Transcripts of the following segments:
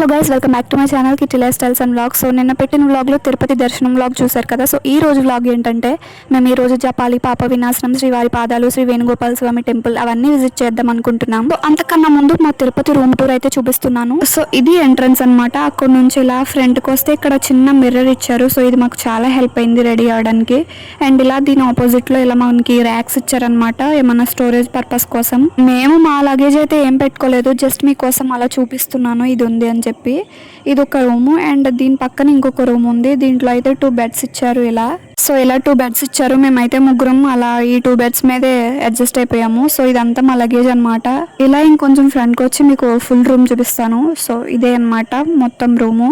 Hello guys, welcome back to my channel kitty life styles and vlogs. So నిన్న పెట్టిన వ్లాగ్లో తిరుపతి దర్శనం vlog చూశారు కదా. సో ఈ రోజు వ్లాగ్ ఏంటంటే మేము ఈ రోజు జపాలి పాప వినాశనం, శ్రీవారి పాదాలు, శ్రీ వేణుగోపాల స్వామి టెంపుల్ అవన్నీ విజిట్ చేద్దాం అనుకుంటున్నాం. సో అంతకన్నా ముందు మా తిరుపతి రూమ్ టూర్ అయితే చూపిస్తున్నాను. సో ఇది ఎంట్రన్స్ అనమాట. అక్కడ నుంచి ఇలా ఫ్రంట్కి వస్తే ఇక్కడ చిన్న మిర్రర్ ఇచ్చారు. సో ఇది మాకు చాలా హెల్ప్ అయింది రెడీ అవడానికి. అండ్ ఇలా దీని ఆపోజిట్లో ఇలా మనకి ర్యాక్స్ ఇచ్చారనమాట, ఏమన్నా స్టోరేజ్ పర్పస్ కోసం. మేము మా లగేజ్ అయితే ఏం పెట్టుకోలేదు, జస్ట్ మీకోసం అలా చూపిస్తున్నాను ఇది ఉంది అని చెప్పి. ఇది ఒక రూము అండ్ దీని పక్కన ఇంకొక రూమ్ ఉంది. దీంట్లో అయితే 2 బెడ్స్ ఇచ్చారు ఇలా. సో ఇలా 2 బెడ్స్ ఇచ్చారు. మేమైతే ముగ్గురం అలా ఈ 2 బెడ్స్ మీదే అడ్జస్ట్ అయిపోయాము. సో ఇదంతా మా లగేజ్ అనమాట. ఇలా ఇంకొంచెం ఫ్రంట్కి వచ్చి మీకు ఫుల్ రూమ్ చూపిస్తాను. సో ఇదే అనమాట మొత్తం రూము.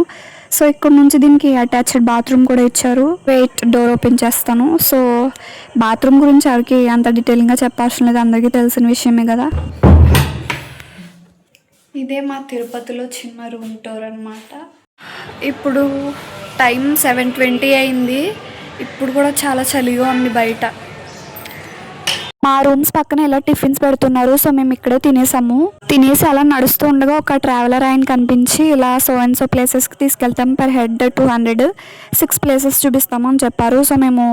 సో ఇక్కడ నుంచి దీనికి అటాచ్డ్ బాత్రూమ్ కూడా ఇచ్చారు. వెయిట్, డోర్ ఓపెన్ చేస్తాను. సో బాత్రూమ్ గురించి ఎవరికి అంత డీటెయిలింగ్గా చెప్పాల్సిన లేదు, అందరికీ తెలిసిన విషయమే కదా. ఇదే మా తిరుపతిలో చిన్న రూమ్ టూర్ అనమాట. ఇప్పుడు టైం 7:20 అయింది. ఇప్పుడు కూడా చాలా చలిగా ఉంది బయట. మా రూమ్స్ పక్కన ఇలా టిఫిన్స్ పెడుతున్నారు. సో మేము ఇక్కడే తినేసి అలా నడుస్తూ ఉండగా ఒక ట్రావెలర్ ఆయన కనిపించి ఇలా సో అండ్ సో ప్లేసెస్కి తీసుకెళ్తాం, పర్ హెడ్ 200, 6 ప్లేసెస్ చూపిస్తాము అని చెప్పారు. సో మేము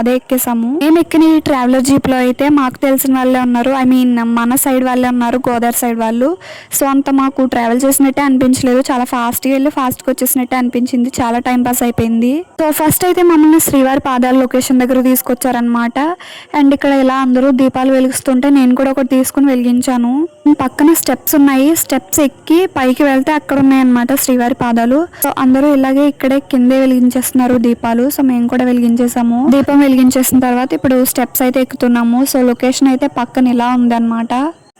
అదే ఎక్కేసాము. మేము ఎక్కిన ఈ ట్రావెలర్ జీప్లో అయితే మాకు తెలిసిన వాళ్ళే ఉన్నారు, ఐ మీన్ మన సైడ్ వాళ్ళే ఉన్నారు, గోదావరి సైడ్ వాళ్ళు. సో అంత మాకు ట్రావెల్ చేసినట్టే అనిపించలేదు, చాలా ఫాస్ట్గా వెళ్ళి ఫాస్ట్గా వచ్చేసినట్టే అనిపించింది. చాలా టైం పాస్ అయిపోయింది. సో ఫస్ట్ అయితే మమ్మల్ని శ్రీవారి పాదాల లొకేషన్ దగ్గర తీసుకొచ్చారనమాట. అండ్ ఇక్కడ ఇలా అందరూ దీపాలు వెలిగిస్తుంటే నేను కూడా ఒకటి తీసుకుని వెలిగించాను. పక్కన స్టెప్స్ ఉన్నాయి, స్టెప్స్ ఎక్కి పైకి వెళ్తే అక్కడ ఉన్నాయన్నమాట శ్రీవారి పాదాలు. సో అందరూ ఇలాగే ఇక్కడే కిందే వెలిగించేస్తున్నారు దీపాలు. సో మేము కూడా వెలిగించేసాము. దీపం వెలిగించేసిన తర్వాత ఇప్పుడు స్టెప్స్ అయితే ఎక్కుతున్నాము. సో లొకేషన్ అయితే పక్కన ఇలా ఉంది అనమాట.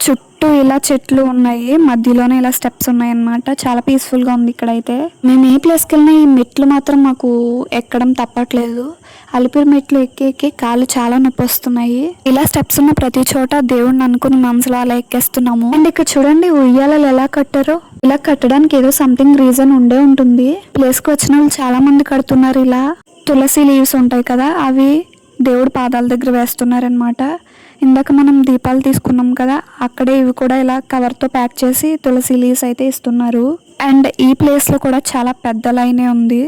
చుట్టూ ఇలా చెట్లు ఉన్నాయి, మధ్యలోనే ఇలా స్టెప్స్ ఉన్నాయి అన్నమాట. చాలా పీస్ఫుల్ గా ఉంది ఇక్కడైతే. మేము ఏ ప్లేస్కి వెళ్ళినా ఈ మెట్లు మాత్రం మాకు ఎక్కడం తప్పట్లేదు. అలిపిరి మెట్లు ఎక్కి ఎక్కి కాళ్ళు చాలా నొప్పి వస్తున్నాయి. ఇలా స్టెప్స్ ఉన్న ప్రతి చోట దేవుడిని అనుకుని మనసులో అలా ఎక్కేస్తున్నాము. అండ్ ఇక్కడ చూడండి ఉయ్యాలలు ఎలా కట్టారో. ఇలా కట్టడానికి ఏదో సంథింగ్ రీజన్ ఉండే ఉంటుంది. ప్లేస్ కి వచ్చిన వాళ్ళు చాలా మంది కడుతున్నారు. ఇలా తులసి లీవ్స్ ఉంటాయి కదా, అవి దేవుడి పాదాల దగ్గర వేస్తున్నారనమాట. ఇందాక మనం దీపాలు తీసుకున్నాం కదా, అక్కడే ఇవి కూడా ఇలా కవర్తో ప్యాక్ చేసి తులసి లీవ్స్ అయితే ఇస్తున్నారు. అండ్ ఈ ప్లేస్లో కూడా చాలా పెద్ద లైనే ఉంది.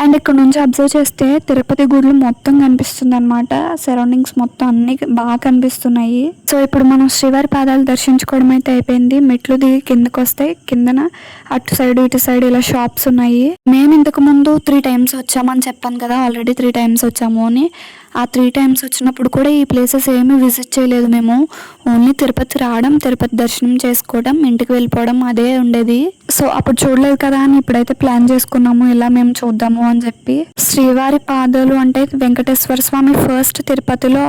అండ్ ఇక్కడ నుంచి అబ్జర్వ్ చేస్తే తిరుపతి గుడులు మొత్తం కనిపిస్తుంది అనమాట. సరౌండింగ్స్ మొత్తం అన్ని బాగా కనిపిస్తున్నాయి. సో ఇప్పుడు మనం శ్రీవారి పాదాలు దర్శించుకోవడం అయితే అయిపోయింది. మెట్లు దిగి కిందకు వస్తే కిందన అటు సైడ్ ఇటు సైడ్ ఇలా షాప్స్ ఉన్నాయి. మేము ఇంతకు ముందు 3 టైమ్స్ వచ్చామని చెప్పాను కదా, ఆల్రెడీ 3 టైమ్స్ వచ్చాము అని. ఆ 3 టైమ్స్ వచ్చినప్పుడు కూడా ఈ ప్లేసెస్ ఏమీ విజిట్ చేయలేదు మేము. ఓన్లీ తిరుపతి రావడం, తిరుపతి దర్శనం చేసుకోవడం, ఇంటికి వెళ్ళిపోవడం అదే ఉండేది. సో అప్పుడు చూడలేదు కదా అని ఇప్పుడైతే ప్లాన్ చేసుకున్నాము ఇలా మేము చూద్దాము అని చెప్పి. శ్రీవారి పాదాలు అంటే వెంకటేశ్వర స్వామి ఫస్ట్ తిరుపతిలో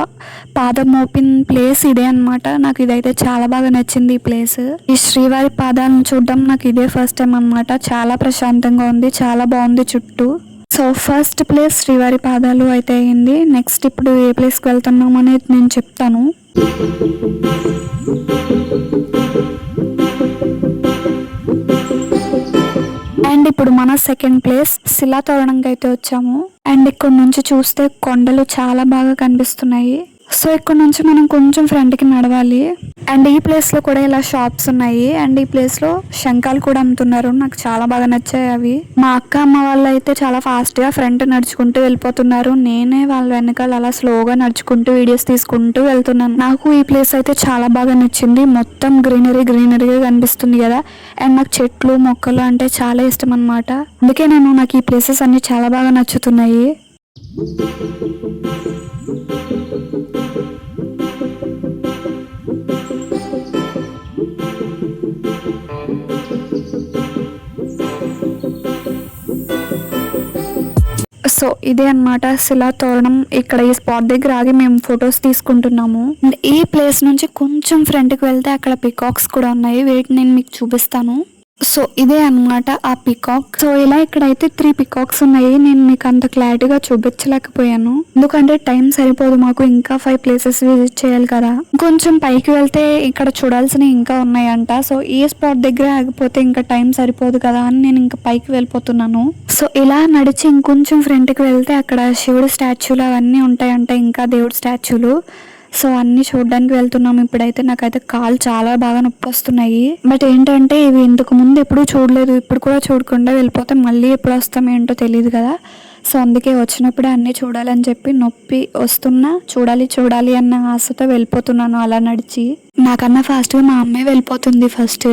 పాదం మోపిన ప్లేస్ ఇదే అనమాట. నాకు ఇదైతే చాలా బాగా నచ్చింది ఈ ప్లేస్. ఈ శ్రీవారి పాదాలను చూడడం నాకు ఇదే ఫస్ట్ టైం అనమాట. చాలా ప్రశాంతంగా ఉంది, చాలా బాగుంది చుట్టూ. సో ఫస్ట్ ప్లేస్ శ్రీవారి పాదాలు అయితే అయింది. నెక్స్ట్ ఇప్పుడు ఏ ప్లేస్కి వెళ్తున్నాం అనేది నేను చెప్తాను. అండ్ ఇప్పుడు మన సెకండ్ ప్లేస్ శిలాతోరణంకి అయితే వచ్చాము. అండ్ ఇక్కడ నుంచి చూస్తే కొండలు చాలా బాగా కనిపిస్తున్నాయి. సో ఇక్కడ నుంచి మనం కొంచెం ఫ్రంట్కి నడవాలి. అండ్ ఈ ప్లేస్లో కూడా ఇలా షాప్స్ ఉన్నాయి. అండ్ ఈ ప్లేస్లో శంఖాలు కూడా అమ్ముతున్నారు. నాకు చాలా బాగా నచ్చాయి అవి. మా అక్క అమ్మ వాళ్ళు అయితే చాలా ఫాస్ట్గా ఫ్రంట్ నడుచుకుంటూ వెళ్ళిపోతున్నారు. నేనే వాళ్ళ వెనకాల అలా స్లోగా నడుచుకుంటూ వీడియోస్ తీసుకుంటూ వెళ్తున్నాను. నాకు ఈ ప్లేస్ అయితే చాలా బాగా నచ్చింది. మొత్తం గ్రీనరీగా కనిపిస్తుంది కదా. అండ్ నాకు చెట్లు మొక్కలు అంటే చాలా ఇష్టం అనమాట. అందుకే నాకు ఈ ప్లేసెస్ అన్ని చాలా బాగా నచ్చుతున్నాయి. సో ఇదే అనమాట శిలాతోరణం. ఇక్కడ ఈ స్పాట్ దగ్గర ఆగి మేము ఫొటోస్ తీసుకుంటున్నాము. అండ్ ఈ ప్లేస్ నుంచి కొంచెం ఫ్రంట్కి వెళ్తే అక్కడ పికాక్స్ కూడా ఉన్నాయి. వీటిని నేను మీకు చూపిస్తాను. సో ఇదే అన్నమాట ఆ పికాక్. సో ఇలా ఇక్కడైతే 3 పికాక్స్ ఉన్నాయి. నేను మీకు అంత క్లారిటీగా చూపించలేకపోయాను ఎందుకంటే టైం సరిపోదు మాకు, ఇంకా 5 ప్లేసెస్ విజిట్ చేయాలి కదా. కొంచెం పైకి వెళ్తే ఇక్కడ చూడాల్సినవి ఇంకా ఉన్నాయంట. సో ఈ స్పాట్ దగ్గర ఆగిపోతే ఇంకా టైం సరిపోదు కదా అని నేను ఇంకా పైకి వెళ్ళిపోతున్నాను. సో ఇలా నడిచి ఇంకొంచెం ఫ్రంట్కి వెళ్తే అక్కడ శివుడు స్టాచ్యూలు అవన్నీ ఉంటాయంట, ఇంకా దేవుడి స్టాచ్యూలు. సో అన్ని చూడడానికి వెళ్తున్నాము ఇప్పుడైతే. నాకైతే కాళ్ళు చాలా బాగా నొప్పి వస్తున్నాయి. బట్ ఏంటంటే ఇవి ఇంతకు ముందు ఎప్పుడూ చూడలేదు, ఇప్పుడు కూడా చూడకుండా వెళ్ళిపోతే మళ్ళీ ఎప్పుడు వస్తాం ఏంటో తెలియదు కదా. సో అందుకే వచ్చినప్పుడే అన్నీ చూడాలని చెప్పి నొప్పి వస్తున్నా చూడాలి అన్న ఆశతో వెళ్ళిపోతున్నాను అలా నడిచి. నాకన్నా ఫాస్ట్గా మా అమ్మే వెళ్ళిపోతుంది ఫస్ట్.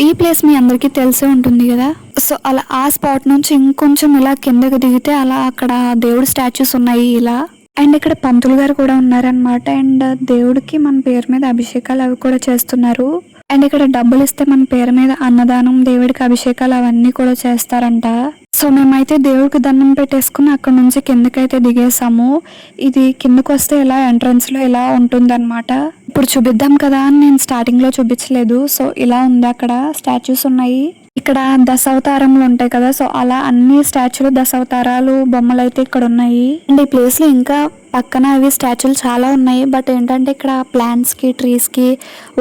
ఈ ప్లేస్ మీ అందరికీ తెలిసే ఉంటుంది కదా. సో అలా ఆ స్పాట్ నుంచి ఇంకొంచెం ఇలా కిందకి దిగితే అలా అక్కడ దేవుడి స్టాచ్యూస్ ఉన్నాయి ఇలా. అండ్ ఇక్కడ పంతులు గారు కూడా ఉన్నారనమాట. అండ్ దేవుడికి మన పేరు మీద అభిషేకాలు అవి కూడా చేస్తున్నారు. అండ్ ఇక్కడ డబ్బులు ఇస్తే మన పేరు మీద అన్నదానం, దేవుడికి అభిషేకాలు అవన్నీ కూడా చేస్తారంట. సో మేమైతే దేవుడికి దండం పెట్టేసుకుని అక్కడ నుంచి కిందకైతే దిగేసాము. ఇది కిందకు వస్తే ఇలా ఎంట్రన్స్ లో ఇలా ఉంటుందన్నమాట. ఇప్పుడు చూపిద్దాం కదా అని నేను స్టార్టింగ్ లో చూపించలేదు. సో ఇలా ఉంది, అక్కడ స్టాచ్యూస్ ఉన్నాయి. ఇక్కడ దశావతారములు ఉంటాయి కదా, సో అలా అన్ని స్టాచ్యూలు దశావతారాలు బొమ్మలు అయితే ఇక్కడ ఉన్నాయి. అండ్ ఈ ప్లేస్ లో ఇంకా పక్కన అవి స్టాచ్యూలు చాలా ఉన్నాయి. బట్ ఏంటంటే ఇక్కడ ప్లాంట్స్ కి ట్రీస్ కి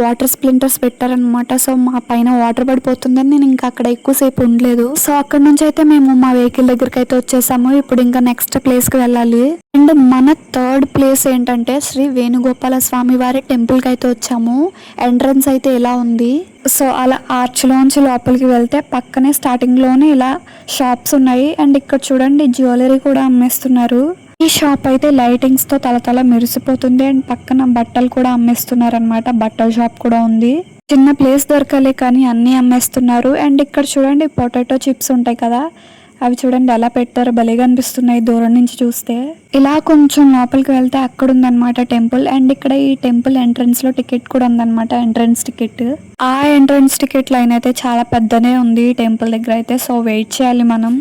వాటర్ స్ప్లింటర్స్ పెట్టారనమాట. సో మా పైన వాటర్ పడిపోతుందని నేను ఇంకా అక్కడ ఎక్కువసేపు ఉండలేదు. సో అక్కడ నుంచి అయితే మేము మా వెహికల్ దగ్గరికి అయితే వచ్చేసాము. ఇప్పుడు ఇంకా నెక్స్ట్ ప్లేస్ కి వెళ్ళాలి. అండ్ మన థర్డ్ ప్లేస్ ఏంటంటే శ్రీ వేణుగోపాల స్వామి వారి టెంపుల్ కి అయితే వచ్చాము. ఎంట్రన్స్ అయితే ఇలా ఉంది. సో అలా ఆర్చ్ లోంచి లోపలికి వెళ్తే పక్కనే స్టార్టింగ్ లోనే ఇలా షాప్స్ ఉన్నాయి. అండ్ ఇక్కడ చూడండి జ్యువెలరీ కూడా అమ్మేస్తున్నారు. ఈ షాప్ అయితే లైటింగ్స్ తో తల మెరిసిపోతుంది. అండ్ పక్కన బట్టలు కూడా అమ్మేస్తున్నారు అనమాట. బట్టల షాప్ కూడా ఉంది. చిన్న ప్లేస్ దొరకలే కానీ అన్ని అమ్మేస్తున్నారు. అండ్ ఇక్కడ చూడండి పొటాటో చిప్స్ ఉంటాయి కదా, అవి చూడండి ఎలా పెట్టారో భలేగా అనిపిస్తున్నాయి దూరం నుంచి చూస్తే. ఇలా కొంచెం లోపలికి వెళ్తే అక్కడ ఉందన్నమాట టెంపుల్. అండ్ ఇక్కడ ఈ టెంపుల్ ఎంట్రన్స్ లో టికెట్ కూడా ఉందన్నమాట, ఎంట్రన్స్ టికెట్. ఆ ఎంట్రన్స్ టికెట్ లైన్ అయితే చాలా పెద్దనే ఉంది టెంపుల్ దగ్గర అయితే. సో వెయిట్ చేయాలి మనం.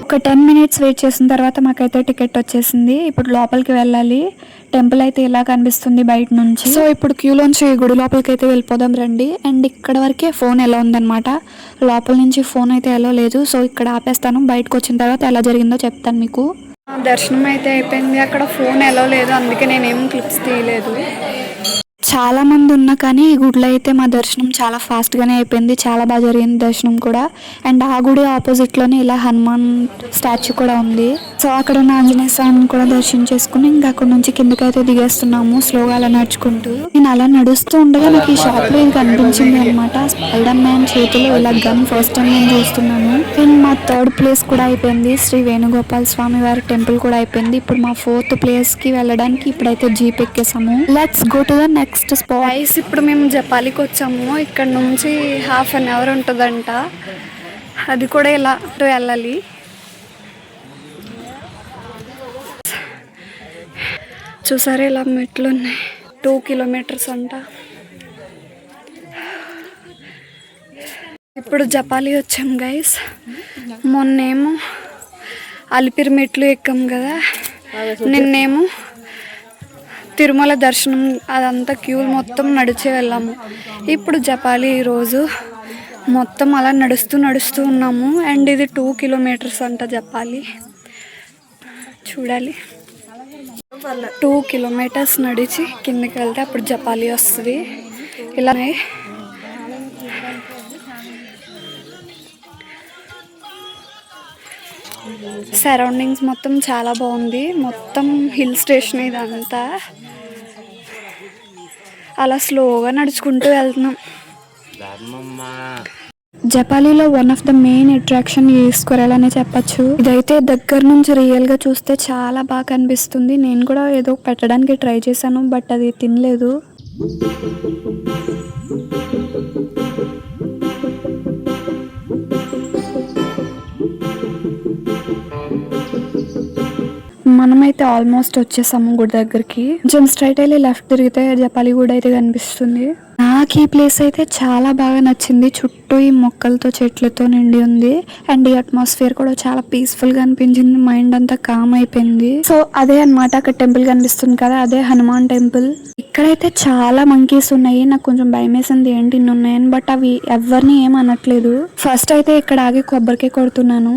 ఒక 10 మినిట్స్ వెయిట్ చేసిన తర్వాత మాకైతే టికెట్ వచ్చేసింది. ఇప్పుడు లోపలికి వెళ్ళాలి. టెంపుల్ అయితే ఇలా కనిపిస్తుంది బయట నుంచి. సో ఇప్పుడు క్యూలోంచి గుడి లోపలికి అయితే వెళ్ళిపోదాం రండి. అండ్ ఇక్కడ వరకే ఫోన్ ఎలా ఉందన్నమాట, లోపల నుంచి ఫోన్ అయితే ఎలా లేదు. సో ఇక్కడ ఆపేస్తాను, బయటకు వచ్చిన తర్వాత ఎలా జరిగిందో చెప్తాను మీకు. దర్శనం అయితే అయిపోయింది. అక్కడ ఫోన్ ఎలా లేదు, అందుకే నేనేం క్లిప్స్ తీయలేదు. చాలా మంది ఉన్నా కానీ ఈ గుడిలో అయితే మా దర్శనం చాలా ఫాస్ట్గానే అయిపోయింది. చాలా బాగా జరిగింది దర్శనం కూడా. అండ్ ఆ గుడి ఆపోజిట్లోనే ఇలా హనుమాన్ స్టాచ్యూ కూడా ఉంది. సో అక్కడ ఉన్న ఆంజనేయ స్వామిని కూడా దర్శనం చేసుకుని ఇంకా అక్కడ నుంచి కిందకైతే దిగేస్తున్నాము స్లోగా అలా నడుచుకుంటూ. నేను అలా నడుస్తూ ఉండగా నాకు ఈ షాప్ లో ఇది కనిపించింది అనమాట. స్పైడర్ మ్యాన్ చేతిలో ఇలా గన్ ఫస్ట్ టైం నేను చూస్తున్నాను. అండ్ మా థర్డ్ ప్లేస్ కూడా అయిపోయింది. శ్రీ వేణుగోపాల స్వామి వారి టెంపుల్ కూడా అయిపోయింది. ఇప్పుడు మా ఫోర్త్ ప్లేస్ కి వెళ్ళడానికి ఇప్పుడైతే జీప్ ఎక్కేసాము. Let's go to the next spot. ఇప్పుడు మేము జపాలికి వచ్చాము. ఇక్కడ నుంచి ½ అన్ అవర్ ఉంటుందంట. అది కూడా ఇలా వెళ్ళాలి. చూసారా ఇలా మెట్లు ఉన్నాయి. 2 కిలోమీటర్స్ అంట. ఇప్పుడు జపాలి వచ్చాం గైస్. మొన్నేమో అలిపిరి మెట్లు ఎక్కాం కదా, నిన్నేమో తిరుమల దర్శనం అదంతా క్యూ మొత్తం నడిచే వెళ్ళాము. ఇప్పుడు జపాలి ఈరోజు మొత్తం అలా నడుస్తూ ఉన్నాము. అండ్ ఇది 2 కిలోమీటర్స్ అంట జపాలి. చూడాలి, 2 కిలోమీటర్స్ నడిచి కిందకి వెళ్తే అప్పుడు జపాలి వస్తుంది. ఇలానే సరౌండింగ్స్ మొత్తం చాలా బాగుంది. మొత్తం హిల్ స్టేషన్ ఇదంతా. అలా స్లోగా నడుచుకుంటూ వెళ్తున్నాం. జపాలిలో one of the main attraction ఈ స్క్వేర్ అనే చెప్పచ్చు. ఇదైతే దగ్గర నుంచి రియల్ గా చూస్తే చాలా బాగా కనిపిస్తుంది. నేను కూడా ఏదో పెట్టడానికి ట్రై చేశాను, బట్ అది తినలేదు. మనమైతే ఆల్మోస్ట్ వచ్చేసాము గుడి దగ్గరికి. కొంచెం స్ట్రైట్ వెళ్ళి లెఫ్ట్ తిరిగితే జపాలి గుడి అయితే కనిపిస్తుంది. నాకు ఈ ప్లేస్ అయితే చాలా బాగా నచ్చింది. చుట్టూ ఈ మొక్కలతో చెట్లతో నిండి ఉంది. అండ్ ఈ అట్మాస్ఫియర్ కూడా చాలా పీస్ఫుల్ గా అనిపించింది. మైండ్ అంతా కామ్ అయిపోయింది. సో అదే అన్నమాట, అక్కడ టెంపుల్ కనిపిస్తుంది కదా, అదే హనుమాన్ టెంపుల్. ఇక్కడైతే చాలా మంకీస్ ఉన్నాయి. నాకు కొంచెం భయం వేసింది ఏంటి ఇన్ని ఉన్నాయని, బట్ అవి ఎవరిని ఏం అనట్లేదు. ఫస్ట్ అయితే ఇక్కడ ఆగి కొబ్బరికాయ కొడుతున్నాను.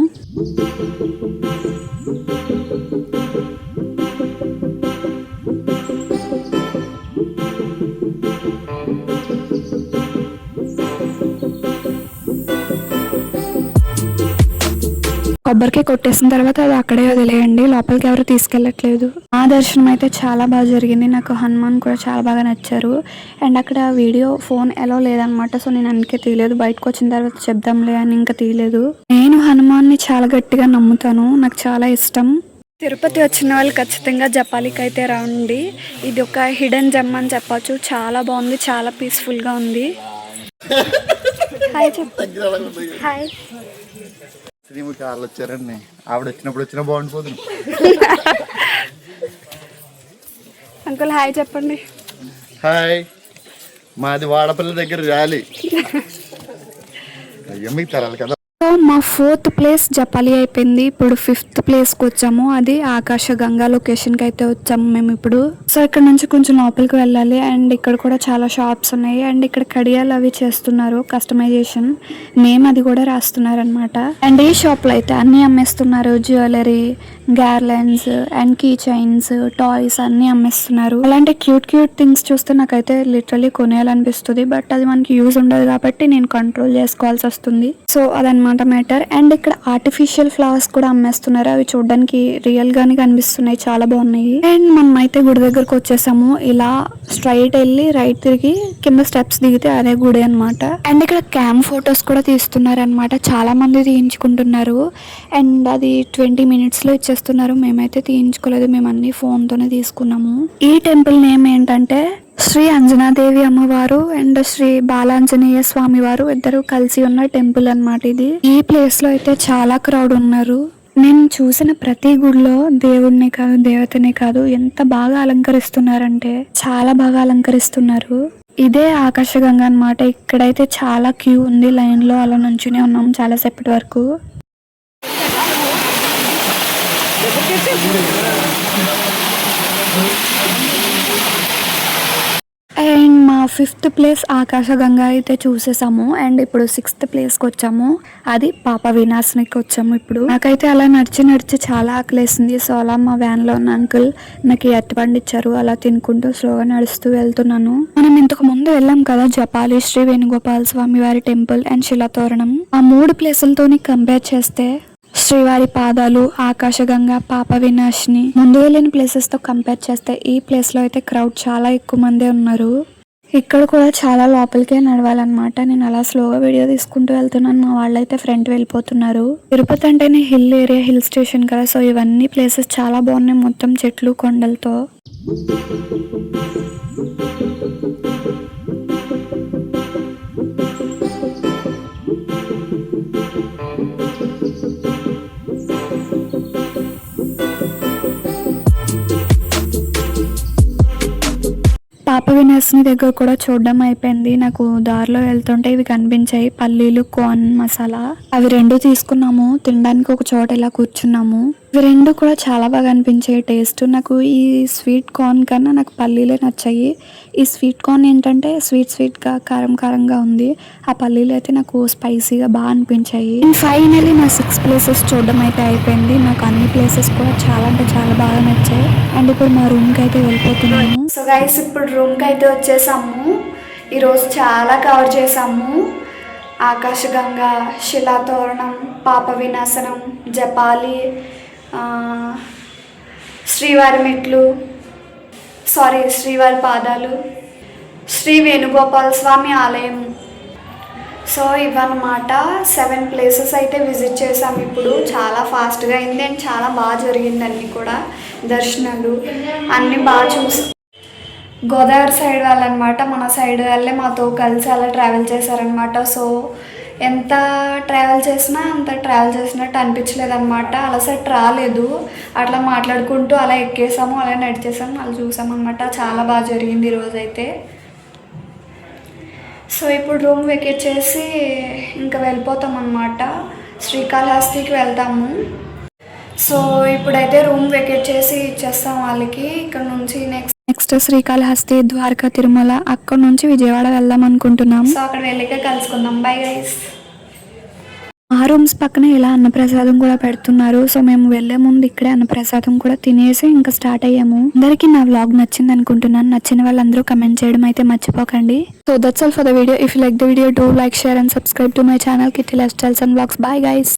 కొబ్బరికాయ కొట్టేసిన తర్వాత అది అక్కడే వదిలేయండి, లోపలికి ఎవరు తీసుకెళ్ళట్లేదు. ఆ దర్శనం అయితే చాలా బాగా జరిగింది. నాకు హనుమాన్ కూడా చాలా బాగా నచ్చారు. అండ్ అక్కడ వీడియో ఫోన్ ఎలా లేదనమాట, సో నేను అందుకే తీయలేదు. బయటకు వచ్చిన తర్వాత చెప్దాంలే అని ఇంకా తీయలేదు. నేను హనుమాన్ని చాలా గట్టిగా నమ్ముతాను, నాకు చాలా ఇష్టం. తిరుపతి వచ్చిన వాళ్ళు ఖచ్చితంగా జపాలికి అయితే రండి. ఇది ఒక హిడెన్ జెమ్ అని చెప్పచ్చు. చాలా బాగుంది, చాలా పీస్ఫుల్గా ఉంది. హాయ్ చెప్పు. హాయ్. కార్లు వచ్చారండి, ఆవిడ వచ్చినా బాగుండిపోతుంది. అంకుల్ హాయ్ చెప్పండి. హాయ్, మాది వాడపల్లి దగ్గర ర్యాలీ. అయ్యో మీకు తరాలి కదా. సో మా 4th ప్లేస్ జపాలి అయిపోయింది. ఇప్పుడు 5th ప్లేస్కి వచ్చాము, అది ఆకాశగంగా లొకేషన్కి అయితే వచ్చాము మేము ఇప్పుడు. సో ఇక్కడ నుంచి కొంచెం లోపలికి వెళ్ళాలి. అండ్ ఇక్కడ కూడా చాలా షాప్స్ ఉన్నాయి. అండ్ ఇక్కడ కడియాలు అవి చేస్తున్నారు, కస్టమైజేషన్ నేమ్ అది కూడా రాస్తున్నారు అనమాట. అండ్ ఈ షాప్లో అయితే అన్నీ అమ్మేస్తున్నారు. Jewellery, garlands and key chains, toys అన్నీ అమ్మేస్తున్నారు. అలాంటి క్యూట్ థింగ్స్ చూస్తే నాకైతే లిటరలీ కొనేయాలనిపిస్తుంది. బట్ అది మనకి యూజ్ ఉండదు కాబట్టి నేను కంట్రోల్ చేసుకోవాల్సి వస్తుంది. సో అదనమాట మ్యాటర్. అండ్ ఇక్కడ ఆర్టిఫిషియల్ ఫ్లవర్స్ కూడా అమ్మేస్తున్నారు. అవి చూడడానికి రియల్ గానే కనిపిస్తున్నాయి, చాలా బాగున్నాయి. అండ్ మనం అయితే గుడి దగ్గరకు వచ్చేసాము. ఇలా స్ట్రైట్ వెళ్ళి రైట్ తిరిగి కింద స్టెప్స్ దిగితే అదే గుడి అనమాట. అండ్ ఇక్కడ క్యామ్ ఫొటోస్ కూడా తీస్తున్నారు అనమాట. చాలా మంది తీయించుకుంటున్నారు. అండ్ అది 20 minutes లో ఇచ్చేస్తున్నారు. మేమైతే తీయించుకోలేదు, మేము అన్ని ఫోన్ తోనే తీసుకున్నాము. ఈ టెంపుల్ నేమ్ ఏంటంటే శ్రీ అంజనాదేవి అమ్మవారు అండ్ శ్రీ బాలాంజనేయ స్వామి వారు ఇద్దరు కలిసి ఉన్న టెంపుల్ అన్నమాట ఇది. ఈ ప్లేస్ లో అయితే చాలా క్రౌడ్ ఉన్నారు. నేను చూసిన ప్రతి గుడిలో దేవుడిని కాదు, దేవతనే కాదు, ఎంత బాగా అలంకరిస్తున్నారంటే చాలా బాగా అలంకరిస్తున్నారు. ఇదే ఆకాశగంగా అన్నమాట. ఇక్కడైతే చాలా క్యూ ఉంది, లైన్ లో అలా నుంచునే ఉన్నాం చాలా సేపటి వరకు. అండ్ మా 5th ప్లేస్ ఆకాశగంగా అయితే చూసేసాము. అండ్ ఇప్పుడు 6th ప్లేస్కి వచ్చాము, అది పాప వినాశనకి వచ్చాము. ఇప్పుడు నాకైతే అలా నడిచి చాలా ఆకలేసింది. సో అలా మా వ్యాన్లో ఉన్న అంకుల్ నాకు అరటిపండు ఇచ్చారు. అలా తినుకుంటూ స్లోగా నడుస్తూ వెళ్తున్నాను. మనం ఇంతకు ముందు వెళ్ళాం కదా జపాలి, శ్రీ వేణుగోపాల స్వామి వారి టెంపుల్ అండ్ శిలాతోరణం. ఆ 3 ప్లేసులతోని కంపేర్ చేస్తే శ్రీవారి పాదాలు, ఆకాశగంగా, పాప వినాశిని ముందు వెళ్ళిన ప్లేసెస్ తో కంపేర్ చేస్తే ఈ ప్లేస్ లో అయితే క్రౌడ్ చాలా ఎక్కువ మందే ఉన్నారు. ఇక్కడ కూడా చాలా లోపలికే నడవాలన్నమాట. నేను అలా స్లోగా వీడియో తీసుకుంటూ వెళ్తున్నాను. మా వాళ్ళైతే ఫ్రంట్ వెళ్ళిపోతున్నారు. తిరుపతి అంటేనే హిల్ ఏరియా, హిల్ స్టేషన్ కదా, సో ఇవన్నీ ప్లేసెస్ చాలా బాగున్నాయి, మొత్తం చెట్లు కొండలతో. పాప వినాశిని దగ్గర కూడా చూడడం అయిపోయింది. నాకు దారిలో వెళ్తుంటే ఇవి కనిపించాయి, పల్లీలు, కార్న్ మసాలా. అవి 2 తీసుకున్నాము. తినడానికి ఒక చోట ఇలా కూర్చున్నాము. ఇవి 2 కూడా చాలా బాగా అనిపించాయి టేస్ట్. నాకు ఈ స్వీట్ కార్న్ కన్నా నాకు పల్లీలే నచ్చాయి. ఈ స్వీట్ కార్న్ ఏంటంటే స్వీట్గా కారంగా ఉంది. ఆ పల్లీలు అయితే నాకు స్పైసీగా బాగా అనిపించాయి. ఫైనలీ నా 6 ప్లేసెస్ చూడడం అయితే అయిపోయింది. నాకు అన్ని ప్లేసెస్ కూడా చాలా అంటే చాలా బాగా నచ్చాయి. అండ్ ఇప్పుడు మా రూమ్కి అయితే వెళ్ళిపోతున్నాము. సో గైస్ ఇప్పుడు రూమ్కి అయితే వచ్చేసాము. ఈరోజు చాలా కవర్ చేసాము. ఆకాశగంగా, శిలాతోరణం, పాప వినాశనం, జపాలి, శ్రీవారి మెట్లు, శ్రీవారి పాదాలు, శ్రీ వేణుగోపాల స్వామి ఆలయం. సో ఇవన్నమాట 7 ప్లేసెస్ అయితే విజిట్ చేసాము. ఇప్పుడు చాలా ఫాస్ట్గా అయింది అండ్ చాలా బాగా జరిగింది. అన్నీ కూడా దర్శనాలు అన్నీ బాగా చూసి. గోదావరి సైడ్ వాళ్ళనమాట, మన సైడ్ వాళ్ళే మాతో కలిసి అలా ట్రావెల్ చేశారనమాట. సో ఎంత ట్రావెల్ చేసినట్టు అనిపించలేదు అనమాట. అలసట రాలేదు. అట్లా మాట్లాడుకుంటూ అలా ఎక్కేసాము, అలా నడిచేసాము, అలా చూసాము అనమాట. చాలా బాగా జరిగింది ఈరోజైతే. సో ఇప్పుడు రూమ్ వెకేట్ చేసి ఇంకా వెళ్ళిపోతాం అన్నమాట. శ్రీకాళహస్తికి వెళ్తాము. సో ఇప్పుడైతే రూమ్ వెకేట్ చేసి ఇచ్చేస్తాం వాళ్ళకి. ఇక్కడ నుంచి నెక్స్ట్ శ్రీకాళహస్తి, ద్వారకా, తిరుమల, అక్కడ నుంచి విజయవాడ వెళ్దాం అనుకుంటున్నాం. సో అక్కడ వెళ్ళికే కలుసుకుందాం. Bye guys. ఆ రూమ్స్ పక్కన ఇలా అన్నప్రసాదం కూడా పెడుతున్నారు. సో మేము వెళ్లే ముందు ఇక్కడే అన్నప్రసాదం కూడా తినేసి ఇంకా స్టార్ట్ అయ్యాము. అందరికీ నా వ్లాగ్ నచ్చింది అనుకుంటున్నాను. నచ్చిన వాళ్ళందరూ కమెంట్ చేయడం అయితే మర్చిపోకండి. So that's all for the video. If you like the video, do like, share and subscribe to my channel kitty life styles and vlogs. Bye guys.